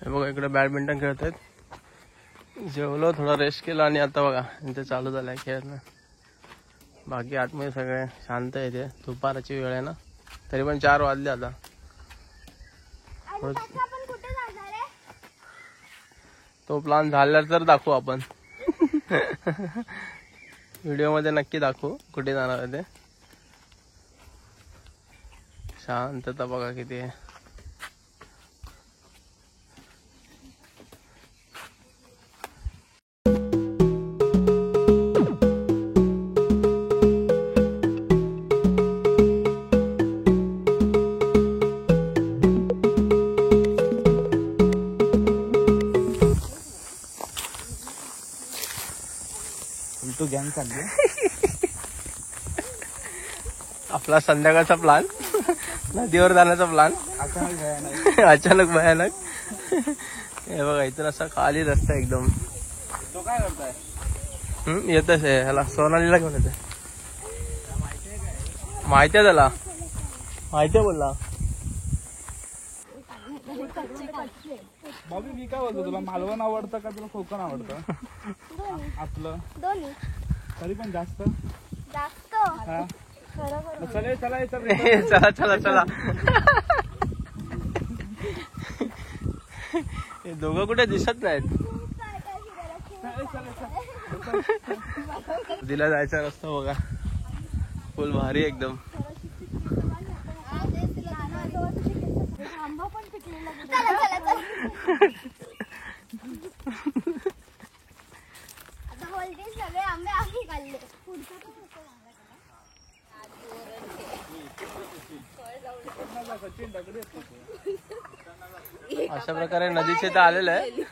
हे बघा इकडे बॅडमिंटन खेळत आहेत. जेवलो, थोडा रेस्ट केला आणि आता बघा इथे चालू झालंय खेळणं. बाकी आतमध्ये सगळे शांत आहे. ते दुपाराची वेळ आहे ना, तरी पण 4 वाजले आता. तो प्लॅन झाला तर दाखवू आपण. व्हिडिओ मध्ये नक्की दाखवू कुठे जाणार आहे ते. शांतता बघा किती आहे. तो गँग चालली. आपला संध्याकाळचा प्लॅन, नदीवर जाण्याचा प्लॅन अचानक भयानक. हे बघा इथून असा खाली रस्ता एकदम. तो काय करताय? येतच आहे ह्याला, सोनालीला घेऊन येते. माहिती आहे त्याला, माहिती आहे बोलला. बाबी मी काय बोलतो, तुला मालवण आवडतं का तुला कोकण आवडतं? आपलं दोन्ही. तरी पण जास्त जास्त. हा चला चला चला चला चला. हे दोघं कुठे दिसत नाहीत. दिला जायचा रस्ता बघा, फुल भारी एकदम. सगळे आंबे आम्ही खाल्ले. अशा प्रकारे नदीचे तर आलेलं आहे,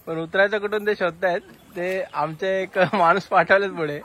पण उतरायचं कुठून ते शोधतायत. ते आमचे एक माणूस पाठवलेत पुढे.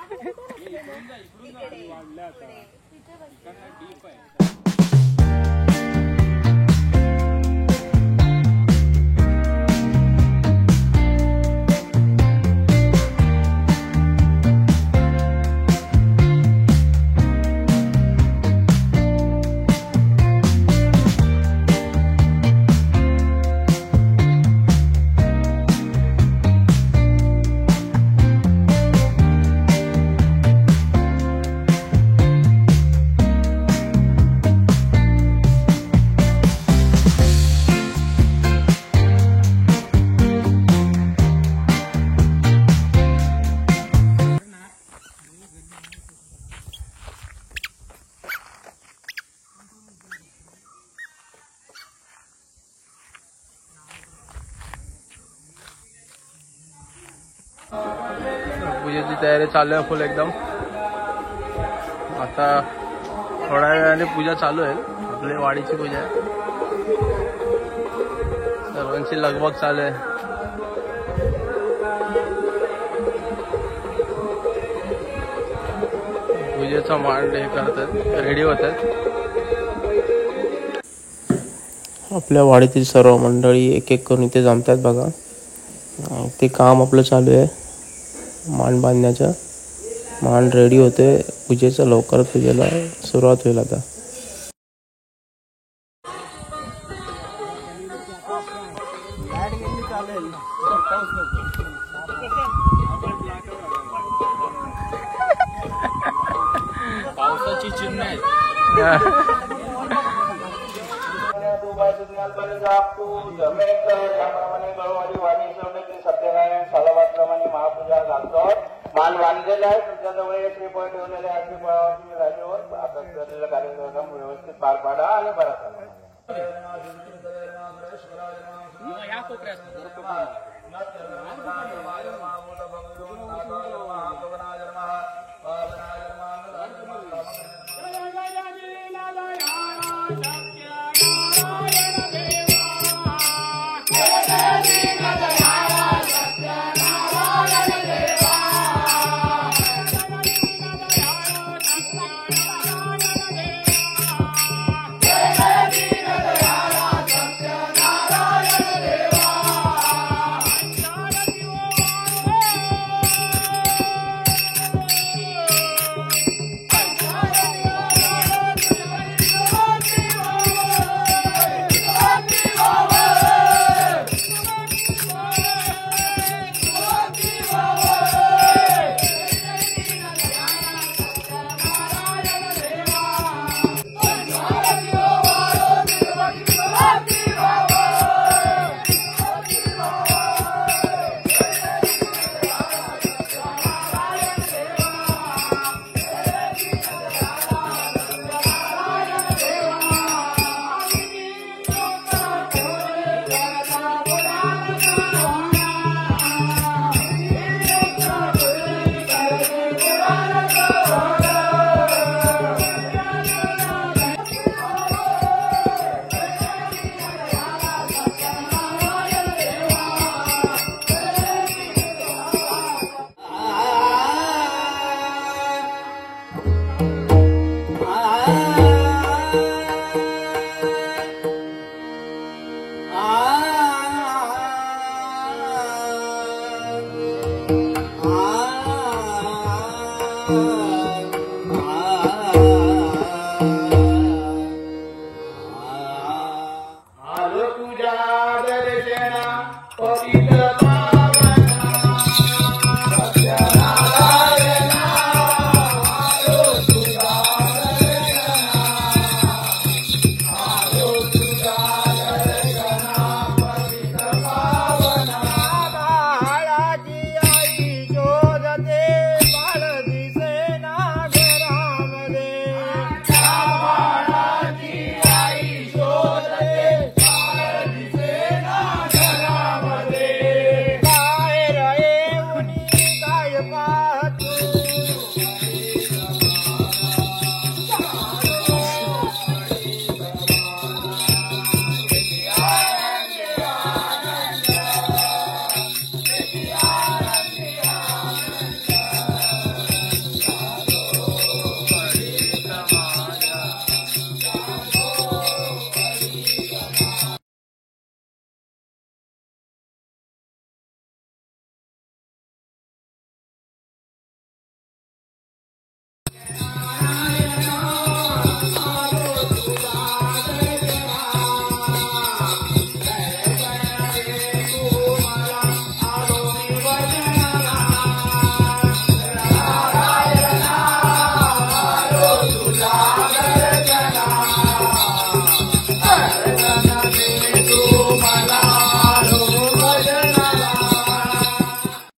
पूजेची तयारी चालू आहे फुल एकदम. आता थोड्या वेळाने पूजा चालू आहे. आपली वाडीची पूजा आहे. सर्वांची लगबग चालू आहे. पूजेचा मांड हे करतात, रेडी होतात. आपल्या वाडीतील सर्व मंडळी एक एक करून इथे जमतात बघा. ते काम आपलं चालू आहे मांड बांधण्याचं. मांड रेडी होते पूजेचं. लवकर पूजेला सुरुवात होईल आता. पावसाची चिन्ह आहेत. महापूजा घालतो. मान बांधलेला आहे. तुमच्याजवळ श्रीफळ ठेवलेले आहे. श्रीफळावर तुम्ही राजेवर आता केलेला कार्यक्रम व्यवस्थित पार पाडा आणि बरा करा. या कोपऱ्यात